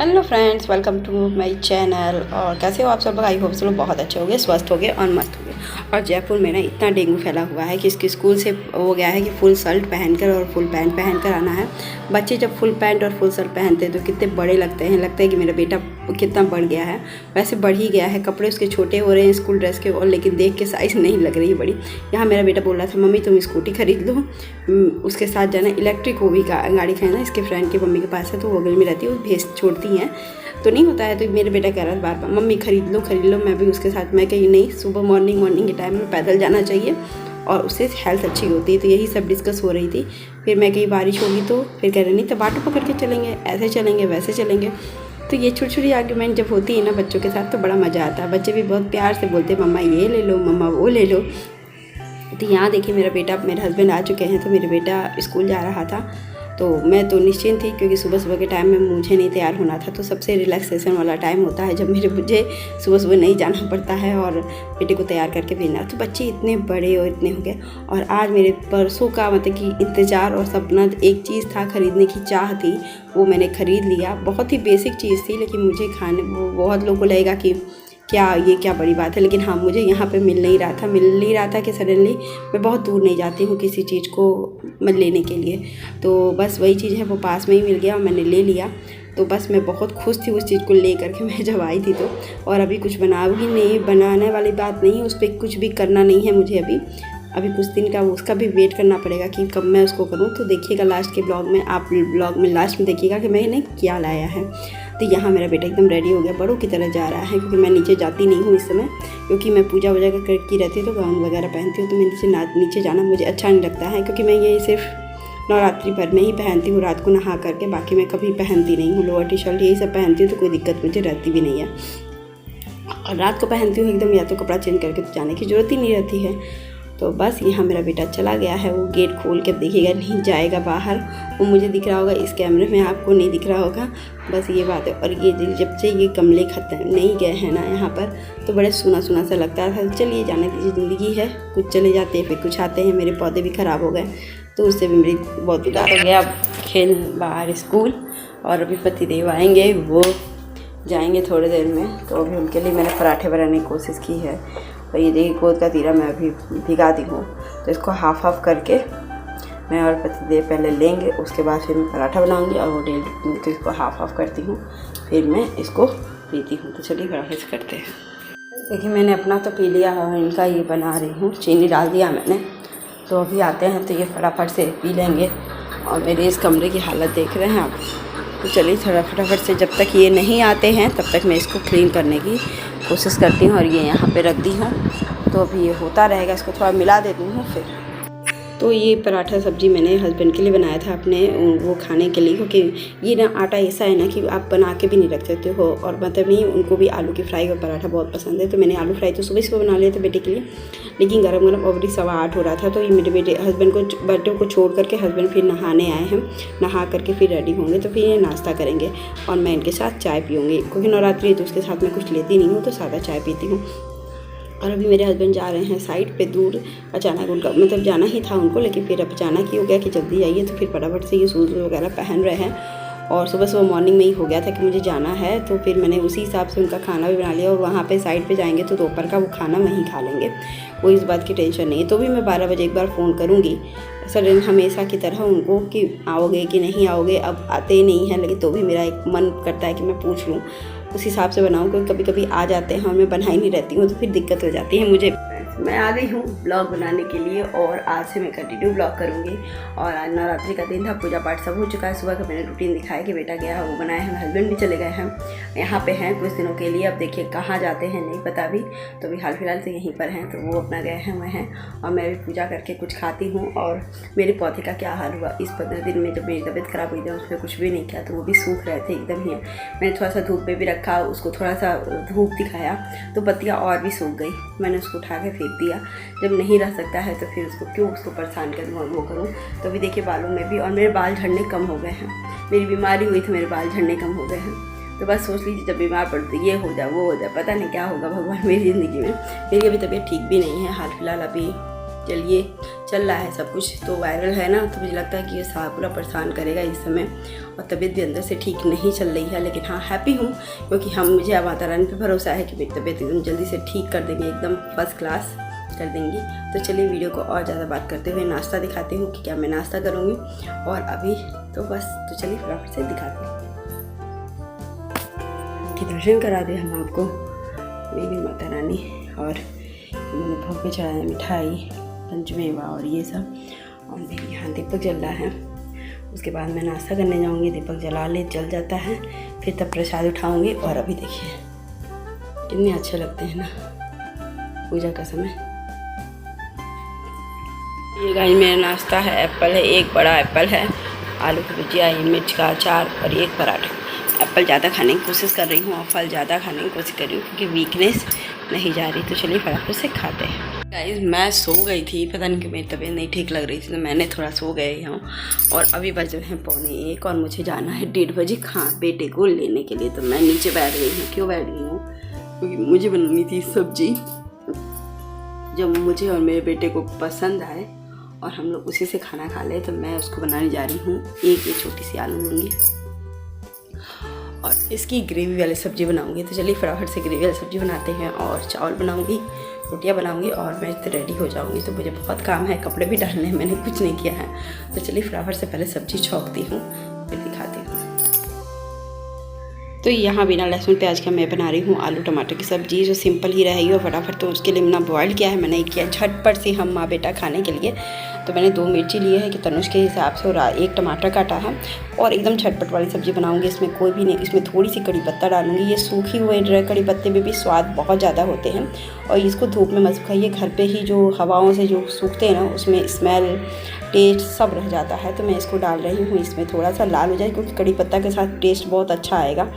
Hello friends, welcome to my channel. और कैसे हो आप सब लोग? आई होप सब लोग बहुत अच्छे हो गए, स्वस्थ हो गए और मस्त हो गए। और जयपुर में ना इतना डेंगू फैला हुआ है कि इसके स्कूल से हो गया है कि फुल शर्ट पहनकर और फुल पैंट पहनकर आना है। बच्चे जब फुल पैंट और फुल शर्ट पहनते हैं तो कितने बड़े लगते हैं, लगता है कि मेरा बेटा कितना बढ़ गया है। वैसे बढ़ ही गया है, कपड़े उसके छोटे हो रहे हैं स्कूल ड्रेस के, और लेकिन देख के साइज़ नहीं लग रही बड़ी। यहाँ मेरा बेटा बोल रहा था मम्मी तुम स्कूटी खरीद लो, उसके साथ जाना इलेक्ट्रिक हो भी गाड़ी खरीदना, इसके फ्रेंड की मम्मी के पास है तो वो बगल में रहती है, वो भेज छोड़ती हैं तो नहीं होता है। तो मेरे बेटा कह रहा था बार बार मम्मी खरीद लो। मैं भी उसके साथ, मैं कही नहीं, सुबह मॉर्निंग के टाइम में पैदल जाना चाहिए और उससे हेल्थ अच्छी होती है। तो यही सब डिस्कस हो रही थी। फिर मैं कहीं बारिश होगी तो फिर कह रहे नहीं तो ऑटो पकड़ के चलेंगे, ऐसे चलेंगे वैसे चलेंगे। तो ये छोटी छोटी आर्ग्यूमेंट जब होती है ना बच्चों के साथ तो बड़ा मज़ा आता है। बच्चे भी बहुत प्यार से बोलते हैं मम्मा ये ले लो, मम्मा वो ले लो। तो यहाँ देखिए मेरा बेटा, मेरे हस्बैंड आ चुके हैं तो मेरा बेटा स्कूल जा रहा था तो मैं तो निश्चिंत थी, क्योंकि सुबह सुबह के टाइम में मुझे नहीं तैयार होना था। तो सबसे रिलैक्सेशन वाला टाइम होता है जब मुझे सुबह सुबह नहीं जाना पड़ता है और बेटे को तैयार करके भेजना। तो बच्चे इतने बड़े और इतने हो गए। और आज मेरे परसों का मतलब कि इंतज़ार और सपना, एक चीज़ था खरीदने की चाह थी, वो मैंने ख़रीद लिया। बहुत ही बेसिक चीज़ थी लेकिन मुझे खाने, वो बहुत लोगों को लगेगा कि क्या बड़ी बात है, लेकिन हाँ मुझे यहाँ पे मिल नहीं रहा था कि सडनली मैं बहुत दूर नहीं जाती हूँ किसी चीज़ को मैं लेने के लिए। तो बस वही चीज़ है, वो पास में ही मिल गया और मैंने ले लिया। तो बस मैं बहुत खुश थी उस चीज़ को ले करके मैं जब आई थी तो। और अभी कुछ बनाने वाली बात नहीं है, उस पर कुछ भी करना नहीं है मुझे अभी कुछ दिन का उसका भी वेट करना पड़ेगा कि कब मैं उसको करूँ। तो देखिएगा लास्ट के ब्लॉग में, आप ब्लॉग में लास्ट में देखिएगा कि मैंने क्या लाया है। तो यहाँ मेरा बेटा एकदम रेडी हो गया, बड़ों की तरह जा रहा है, क्योंकि मैं नीचे जाती नहीं हूँ इस समय, क्योंकि मैं पूजा वूजा करती रहती हूँ तो गाउन वगैरह पहनती हूँ। तो मैं नीचे जाना मुझे अच्छा नहीं लगता है, क्योंकि मैं ये सिर्फ नवरात्रि भर में ही पहनती हूँ, रात को नहा करके। बाकी मैं कभी पहनती नहीं हूँ, लोअर टी शर्ट यही सब पहनती हूँ तो कोई दिक्कत मुझे रहती भी नहीं है। और रात को पहनती हूँ एकदम, या तो कपड़ा चेंज करके तो जाने की ज़रूरत ही नहीं रहती है। तो बस यहाँ मेरा बेटा चला गया है, वो गेट खोल के देखिएगा, नहीं जाएगा बाहर। वो मुझे दिख रहा होगा, इस कैमरे में आपको नहीं दिख रहा होगा, बस ये बात है। और ये जब से ये गमले ख़त्म नहीं गए हैं ना यहाँ पर, तो बड़े सुना सा लगता था। चलिए जाने दीजिए, ज़िंदगी है, कुछ चले जाते हैं फिर कुछ आते हैं। मेरे पौधे भी ख़राब हो गए तो उससे भी मेरी बहुत बिगाड़ हो गया। अब खेल बाहर स्कूल, और अभी पतिदेव आएंगे, वो जाएंगे थोड़ी देर में, तो अभी उनके लिए मैंने पराठे बनाने की कोशिश की है। और ये देखिए गोद का तीरा मैं अभी भिगा दी हूँ, तो इसको हाफ करके मैं और पतिदेव पहले लेंगे, उसके बाद फिर मैं पराठा बनाऊँगी। और वो डेली तो इसको हाफ करती हूँ, फिर मैं इसको पीती हूँ। तो चलिए फटाफट से करते हैं। देखिए मैंने अपना तो पी लिया और इनका ये बना रही हूँ, चीनी डाल दिया मैंने। तो अभी आते हैं तो ये फटाफट से पी लेंगे। और मेरे इस कमरे की हालत देख रहे हैं आप। तो चलिए थोड़ा फटाफट से, जब तक ये नहीं आते हैं तब तक मैं इसको क्लीन करने की कोशिश करती हूँ। और ये यहाँ पे रख दी हूँ, तो अभी ये होता रहेगा, इसको थोड़ा मिला देती हूँ फिर। तो ये पराठा सब्ज़ी मैंने हस्बैंड के लिए बनाया था अपने, वो खाने के लिए, क्योंकि ये ना आटा ऐसा है ना कि आप बना के भी नहीं रख सकते हो। और मतलब नहीं, उनको भी आलू की फ्राई और पराठा बहुत पसंद है। तो मैंने आलू फ्राई तो सुबह बना लिया था बेटे के लिए, लेकिन गरम ऑलरेडी 7:15 हो रहा था। तो ये मेरे बर्थडे को छोड़ करके हस्बैंड फिर नहाने आए हैं, नहा करके फिर रेडी होंगे, तो फिर ये नाश्ता करेंगे और मैं इनके साथ चाय पीऊँगी, क्योंकि नवरात्रि है तो उसके साथ मैं कुछ लेती नहीं हूँ, तो सादा चाय पीती हूँ। और अभी मेरे हस्बैंड जा रहे हैं साइड पे दूर, अचानक उनका मतलब जाना ही था उनको, लेकिन फिर अचानक ही हो गया कि जल्दी आइए। तो फिर फटाफट से ये शूज़ वगैरह पहन रहे हैं। और सुबह मॉर्निंग में ही हो गया था कि मुझे जाना है, तो फिर मैंने उसी हिसाब से उनका खाना भी बना लिया। और वहाँ पे साइड पे जाएंगे तो दोपहर का वो खाना वहीं खा लेंगे, कोई इस बात की टेंशन नहीं है। तो भी मैं 12 बजे एक बार फ़ोन करूँगी सडन, हमेशा की तरह उनको, कि आओगे कि नहीं आओगे। अब आते ही नहीं हैं, लेकिन तो भी मेरा एक मन करता है कि मैं पूछ लूँ, उस हिसाब से बनाऊँ, क्योंकि कभी कभी आ जाते हैं और मैं बना ही नहीं रहती हूँ, तो फिर दिक्कत हो जाती है मुझे। मैं आ गई हूँ ब्लॉग बनाने के लिए, और आज से मैं कंटिन्यू ब्लॉग करूँगी। और आज नवरात्रि का दिन था, पूजा पाठ सब हो चुका है। सुबह का मैंने रूटीन दिखाया कि बेटा गया वो बनाया है, हस्बैंड भी चले गए हैं, यहाँ पे हैं कुछ दिनों के लिए। अब देखिए कहाँ जाते हैं नहीं पता अभी, तो अभी हाल फिलहाल से यहीं पर हैं। तो वो अपना गए हैं, मैं हैं, और मैं भी पूजा करके कुछ खाती हूँ। और मेरे पौधे का क्या हाल हुआ इस 15 दिन में, जब मेरी तबीयत ख़राब हुई थी उस पर कुछ भी नहीं किया, तो वो भी सूख रहे थे एकदम ही। मैंने थोड़ा सा धूप पे भी रखा, उसको थोड़ा सा धूप दिखाया तो पत्तियाँ और भी सूख गई। मैंने उसको उठा के फेंक दिया। जब नहीं रह सकता है तो फिर उसको परेशान करूँ और वो करूँ। तो अभी देखिए बालों में भी, और मेरे बाल झड़ने कम हो गए हैं। मेरी बीमारी हुई थी, मेरे बाल झड़ने कम हो गए हैं। तो बस सोच लीजिए जब बीमार पड़ती ये हो जाए वो हो जाए, पता नहीं क्या होगा भगवान मेरी ज़िंदगी में। मेरी अभी तबीयत ठीक भी नहीं है हाल फिलहाल। अभी चलिए चल रहा है सब कुछ, तो वायरल है ना, तो मुझे लगता है कि ये साल पूरा परेशान करेगा इस समय। और तबीयत भी अंदर से ठीक नहीं चल रही है, लेकिन हाँ हैप्पी हूँ क्योंकि मुझे माता रानी पे भरोसा है कि मेरी तबीयत एकदम जल्दी से ठीक कर देंगे, एकदम फर्स्ट क्लास कर देंगी। तो चलिए वीडियो को और ज़्यादा बात करते हुए नाश्ता दिखाती हूँ कि क्या मैं नाश्ता करूँगी। और अभी तो बस, तो चलिए फटाफट से दिखाती हूँ कि दर्शन करा दे हम आपको मेरी माता रानी। और मैंने भोग पे चढ़ाया मिठाई, पंचमेवा और ये सब। और मेरे यहाँ दीपक जल रहा है। उसके बाद मैं नाश्ता करने जाऊँगी, दीपक जल जाता है, फिर तब प्रसाद उठाऊँगी। और अभी देखिए कितने अच्छे लगते हैं ना पूजा का समय। ये गाइस मेरा नाश्ता है, एप्पल है, एक बड़ा एप्पल है, आलू की भुजिया, मिर्च का अचार और एक पराठा। एप्पल ज़्यादा खाने की कोशिश कर रही हूँ और फल ज़्यादा खाने की कोशिश कर रही हूँ क्योंकि वीकनेस नहीं जा रही। तो चलिए फटाफट से खाते हैं। गाइस मैं सो गई थी, पता नहीं कि मेरी तबीयत नहीं ठीक लग रही थी, तो मैंने थोड़ा सो गए हूँ। और अभी बज रहे हैं 12:45 और मुझे जाना है 1:30 बजे बेटे को लेने के लिए। तो मैं नीचे बैठ गई हूँ। क्यों बैठ गई हूँ? क्योंकि मुझे बनानी थी सब्जी जो मुझे और मेरे बेटे को पसंद आए और हम लोग उसी से खाना खा ले। तो मैं उसको बनाने जा रही हूँ। एक ये छोटी सी आलू लूँगी और इसकी ग्रेवी वाली सब्ज़ी बनाऊँगी। तो चलिए फटाफट से ग्रेवी वाली सब्ज़ी बनाते हैं। और चावल बनाऊँगी, रोटियाँ बनाऊँगी और मैं तो रेडी हो जाऊँगी। तो मुझे बहुत काम है, कपड़े भी डालने हैं, मैंने कुछ नहीं किया है। तो चलिए फटाफट से पहले सब्ज़ी छौंकती हूँ फिर दिखाती हूँ। तो यहाँ बिना लहसुन प्याज का मैं बना रही हूँ आलू टमाटर की सब्ज़ी, जो सिंपल ही रहेगी और फटाफट। तो उसके लिए मैंने बॉयल किया है, मैंने किया झटपट से हम माँ बेटा खाने के लिए। तो मैंने 2 मिर्ची लिए है कि तनुष के हिसाब से और 1 टमाटर काटा है। और एकदम झटपट वाली सब्ज़ी बनाऊंगी। इसमें कोई भी नहीं, इसमें थोड़ी सी कड़ी पत्ता डालूंगी। ये सूखी हुए ड्राई कड़ी पत्ते में भी स्वाद बहुत ज़्यादा होते हैं। और इसको धूप में मत सुखाइए, घर पे ही जो हवाओं से जो सूखते हैं ना, उसमें स्मेल टेस्ट सब रह जाता है। तो मैं इसको डाल रही हूँ, इसमें थोड़ा सा लाल हो जाए क्योंकि कड़ी पत्ता के साथ टेस्ट बहुत अच्छा आएगा।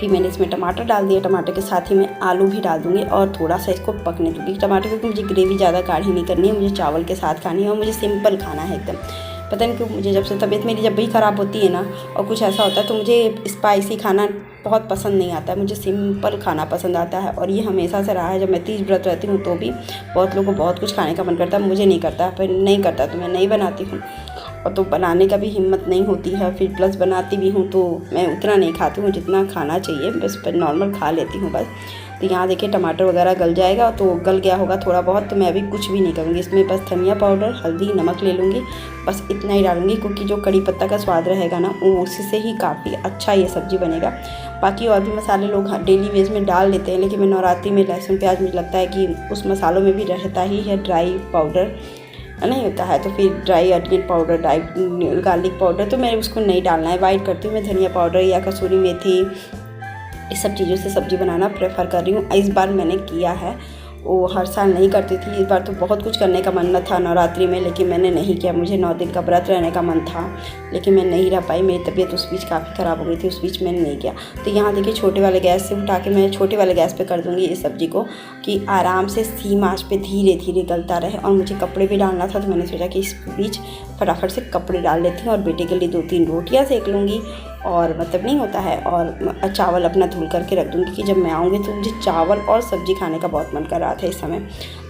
फिर मैंने इसमें टमाटर डाल दिया, टमाटर के साथ ही मैं आलू भी डाल दूँगी और थोड़ा सा इसको पकने दूँगी टमाटर, क्योंकि मुझे ग्रेवी ज़्यादा गाढ़ी नहीं करनी है, मुझे चावल के साथ खानी है और मुझे सिंपल खाना है एकदम। पता नहीं क्यों मुझे जब से तबीयत मेरी जब भी ख़राब होती है ना और कुछ ऐसा होता है तो मुझे स्पाइसी खाना बहुत पसंद नहीं आता है, मुझे सिंपल खाना पसंद आता है। और ये हमेशा से रहा है। जब मैं 30 व्रत रहती हूँ तो भी बहुत लोगों को बहुत कुछ खाने का मन करता है, मुझे नहीं करता। फिर नहीं करता तो मैं नहीं बनाती हूँ और तो बनाने का भी हिम्मत नहीं होती है। फिर प्लस बनाती भी हूँ तो मैं उतना नहीं खाती हूँ जितना खाना चाहिए, बस नॉर्मल खा लेती हूँ बस। तो यहाँ देखिए टमाटर वगैरह गल जाएगा, तो गल गया होगा थोड़ा बहुत। तो मैं अभी कुछ भी नहीं करूँगी, इसमें बस धनिया पाउडर, हल्दी, नमक ले लूँगी, बस इतना ही डालूँगी क्योंकि जो कड़ी पत्ता का स्वाद रहेगा ना वो उसी से ही काफ़ी अच्छा ये सब्ज़ी बनेगा। बाकी और भी मसाले लोग डेली वेज में डाल लेते हैं, लेकिन मैं नवरात्रि में लहसुन प्याज मुझे लगता है कि उस मसालों में भी रहता ही है ड्राई पाउडर नहीं होता है। तो फिर dry onion powder, dry garlic powder, तो मैं उसको नहीं डालना है। अवॉइड करती हूँ मैं धनिया पाउडर या कसूरी मेथी, इस सब चीज़ों से सब्ज़ी बनाना प्रेफर कर रही हूँ। इस बार मैंने किया है, वो हर साल नहीं करती थी। इस बार तो बहुत कुछ करने का मन था नवरात्रि में, लेकिन मैंने नहीं किया। मुझे 9 दिन का व्रत रहने का मन था, लेकिन मैं नहीं रह पाई। मेरी तबीयत उस बीच काफ़ी ख़राब हो गई थी, उस बीच मैंने नहीं किया। तो यहाँ देखिए छोटे वाले गैस से उठा के मैं छोटे वाले गैस पे कर दूँगी इस सब्ज़ी को, कि आराम से धीमी आँच पे धीरे धीरे गलता रहे। और मुझे कपड़े भी डालना था, तो मैंने सोचा कि इस बीच फटाफट से कपड़े डाल लेती हूँ और बेटे के लिए 2-3 रोटियाँ सेक लूँगी। और मतलब नहीं होता है, और चावल अपना धुल करके रख दूँगी कि जब मैं आऊँगी तो मुझे चावल और सब्ज़ी खाने का बहुत मन कर रहा था इस समय।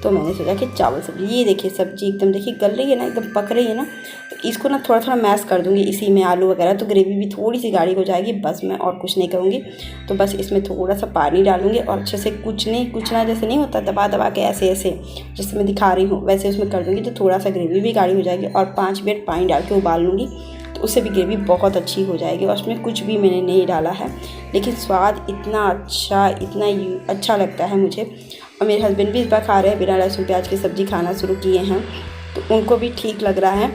तो मैंने सोचा कि चावल सब्ज़ी, ये देखिए सब्ज़ी एकदम देखिए गल रही है ना, एकदम पक रही है ना। तो इसको ना थोड़ा थोड़ा मैश कर दूँगी इसी में आलू वगैरह, तो ग्रेवी भी थोड़ी सी गाढ़ी हो जाएगी। बस मैं और कुछ नहीं करूँगी। तो बस इसमें थोड़ा सा पानी डालूँगी और अच्छे से कुचना जैसे नहीं होता, दबा दबा के ऐसे ऐसे जैसे मैं दिखा रही हूँ वैसे उसमें कर दूँगी। तो थोड़ा सा ग्रेवी भी गाढ़ी हो जाएगी और 5 मिनट पानी डाल के उबाल लूँगी, तो उससे भी ग्रेवी बहुत अच्छी हो जाएगी। और उसमें कुछ भी मैंने नहीं डाला है, लेकिन स्वाद इतना अच्छा लगता है मुझे। और मेरे हस्बैंड भी इस बार खा रहे हैं, बिना लहसुन प्याज की सब्ज़ी खाना शुरू किए हैं, तो उनको भी ठीक लग रहा है।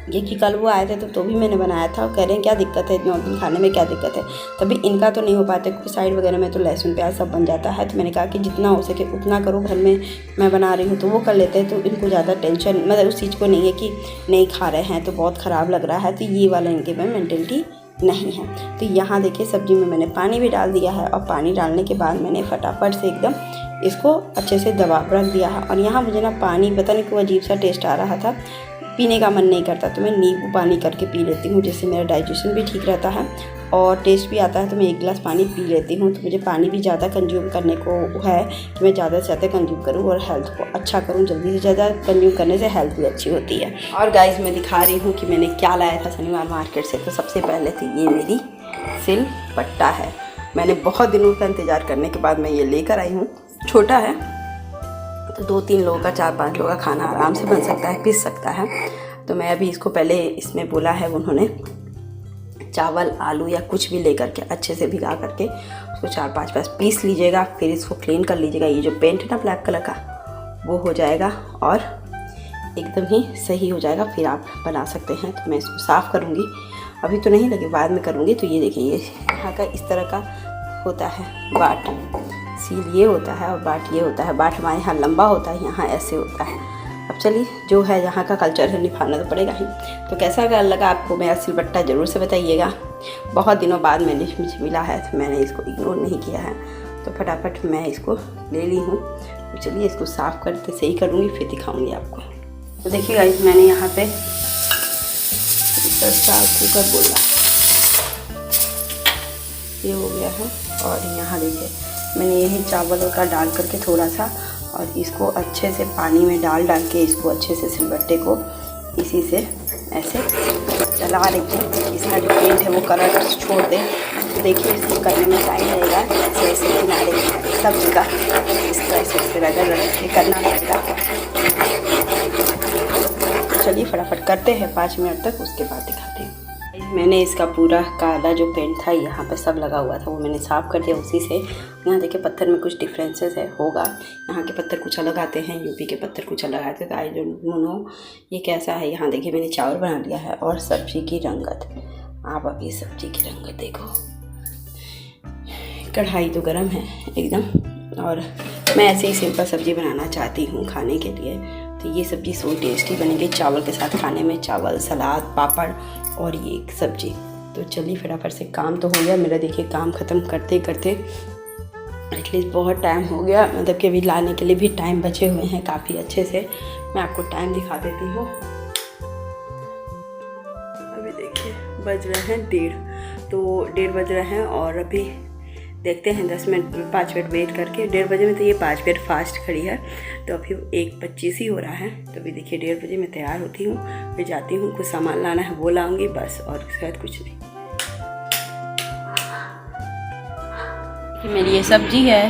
ये कि कल वो आए थे तो भी मैंने बनाया था, कह रहे हैं क्या दिक्कत है 9 दिन खाने में, क्या दिक्कत है। तभी इनका तो नहीं हो पाता क्योंकि साइड वगैरह में तो लहसुन प्याज सब बन जाता है। तो मैंने कहा कि जितना हो सके उतना करो, घर में मैं बना रही हूँ तो वो कर लेते हैं, तो इनको ज़्यादा टेंशन मतलब उस चीज़ को नहीं है कि नहीं खा रहे हैं तो बहुत ख़राब लग रहा है। तो ये वाला इनके में मेंटेलिटी नहीं है। तो यहाँ देखिए सब्ज़ी में मैंने पानी भी डाल दिया है और पानी डालने के बाद मैंने फटाफट से एकदम इसको अच्छे से दबा रख दिया है। और यहाँ मुझे ना पानी पता नहीं क्यों अजीब सा टेस्ट आ रहा था, पीने का मन नहीं करता तो मैं नींबू पानी करके पी लेती हूँ, जिससे मेरा डाइजेशन भी ठीक रहता है और टेस्ट भी आता है। तो मैं 1 गिलास पानी पी लेती हूँ। तो मुझे पानी भी ज़्यादा कंज्यूम करने को है कि मैं ज़्यादा से ज़्यादा कंज्यूम करूँ और हेल्थ को अच्छा करूँ। जल्दी से ज़्यादा कंज्यूम करने से हेल्थ भी अच्छी होती है। और गाइस मैं दिखा रही हूँ कि मैंने क्या लाया था शनिवार मार्केट से। तो सबसे पहले थी ये मेरी सिलबट्टा है। मैंने बहुत दिनों का इंतज़ार करने के बाद मैं ये लेकर आई हूँ। छोटा है तो 2-3 लोगों का 4-5 लोगों का खाना आराम से बन सकता है, पिस सकता है। तो मैं अभी इसको पहले इसमें बोला है उन्होंने चावल आलू या कुछ भी लेकर के अच्छे से भिगा करके उसको 4-5 पीस लीजिएगा। फिर इसको क्लीन कर लीजिएगा। ये जो पेंट है ना ब्लैक कलर का वो हो जाएगा और एकदम ही सही हो जाएगा। फिर आप बना सकते हैं। तो मैं इसको साफ़ करूँगी, अभी तो नहीं लगे, बाद में करूँगी। तो ये देखिए ये यहाँ का इस तरह का होता है बाट, सील ये होता है और बाट ये होता है। बाट हमारे यहाँ लंबा होता है, यहाँ ऐसे होता है। अब चलिए जो है यहाँ का कल्चर है निभाना तो पड़ेगा ही। तो कैसा लगा आपको मेरा सिलबट्टा ज़रूर से बताइएगा। बहुत दिनों बाद मैंने मुझे मिला है तो मैंने इसको इग्नोर नहीं किया है। तो फटाफट मैं इसको ले ली हूँ। तो चलिए इसको साफ़ करके सही करूँगी फिर दिखाऊँगी आपको। तो देखिएगा मैंने यहाँ पे कुकर बोला ये हो गया है। और यहाँ देखिए मैंने यही चावल का डाल करके थोड़ा सा और इसको अच्छे से पानी में डाल के इसको अच्छे से सिलबट्टे को इसी से ऐसे चला रखिए। इसका जो पेंट है वो कलर छोड़ दे। देखिए इसको करने में टाइम लगेगा। ऐसे ऐसे किनारे सब जगह इसको ऐसे रगड़ के करना पड़ेगा। चलिए फटाफट करते हैं 5 मिनट तक, उसके बाद दिखाते हैं। मैंने इसका पूरा काला जो पेंट था यहाँ पे सब लगा हुआ था वो मैंने साफ़ कर दिया उसी से। यहाँ देखिए पत्थर में कुछ डिफरेंसेस है होगा। यहाँ के पत्थर कुछ अलग आते हैं, यूपी के पत्थर कुछ अलग आते हैं। तो आई डोंट नो ये कैसा है। यहाँ देखिए मैंने चावल बना लिया है और सब्जी की रंगत, आप अभी सब्जी की रंगत देखो। कढ़ाई तो गर्म है एकदम और मैं ऐसे ही सिंपल सब्ज़ी बनाना चाहती हूँ खाने के लिए। तो ये सब्ज़ी सो टेस्टी बनेगी चावल के साथ खाने में। चावल, सलाद, पापड़ और ये एक सब्ज़ी। तो चलिए फटाफट से काम तो हो गया मेरा। देखिए काम ख़त्म करते करते एटलीस्ट बहुत टाइम हो गया, मतलब कि अभी लाने के लिए भी टाइम बचे हुए हैं काफ़ी अच्छे से। मैं आपको टाइम दिखा देती हूँ। अभी देखिए बज रहे हैं 1:30। तो 1:30 बज रहे हैं और अभी देखते हैं 10 मिनट 5 मिनट वेट करके। 1:30 बजे में तो ये 5 मिनट फास्ट खड़ी है। तो अभी 1:25 ही हो रहा है। तो अभी देखिए 1:30 बजे मैं तैयार होती हूँ, फिर जाती हूँ, कुछ सामान लाना है वो लाऊंगी बस, और शायद कुछ नहीं। मेरी ये सब्जी है,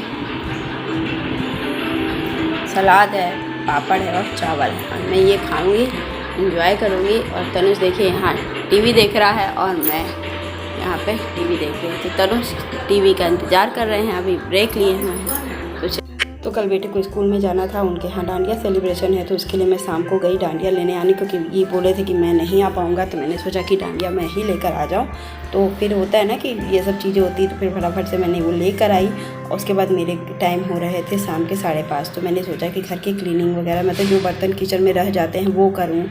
सलाद है, पापड़ है और चावल है। और मैं ये खाऊंगी, एंजॉय करूँगी। और तनुष देखिए यहाँ टीवी देख रहा है और मैं यहाँ पे टीवी देख रहे हैं। तो तनुष टीवी का इंतज़ार कर रहे हैं, अभी ब्रेक लिए हैं। तो कल बेटे को स्कूल में जाना था, उनके यहाँ डांडिया सेलिब्रेशन है। तो उसके लिए मैं शाम को गई डांडिया लेने आने, क्योंकि ये बोले थे कि मैं नहीं आ पाऊँगा। तो मैंने सोचा कि डांडिया मैं ही लेकर आ जाऊँ। तो फिर होता है ना कि ये सब चीज़ें होती है। तो फिर फटाफट से मैंने वो लेकर आई। और उसके बाद मेरे टाइम हो रहे थे शाम के 5:30। तो मैंने सोचा कि घर की क्लीनिंग वगैरह, मतलब जो बर्तन किचन में रह जाते हैं वो करूँ।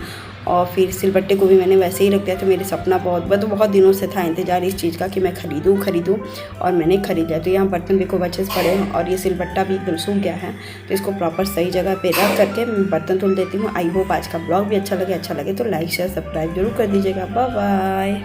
और फिर सिलबट्टे को भी मैंने वैसे ही रख दिया। तो मेरे सपना बहुत दिनों से था इंतज़ार इस चीज़ का कि मैं ख़रीदूँ और मैंने ख़रीद लिया। तो यहाँ बर्तन भी खूब अच्छे से पड़े हैं और ये सिलबट्टा भी एकदम सूख गया है। तो इसको प्रॉपर सही जगह पे रख करके मैं बर्तन धुल देती हूँ। आई होप आज का ब्लॉग भी अच्छा लगे तो लाइक शेयर सब्सक्राइब जरूर कर दीजिएगा। Bye bye.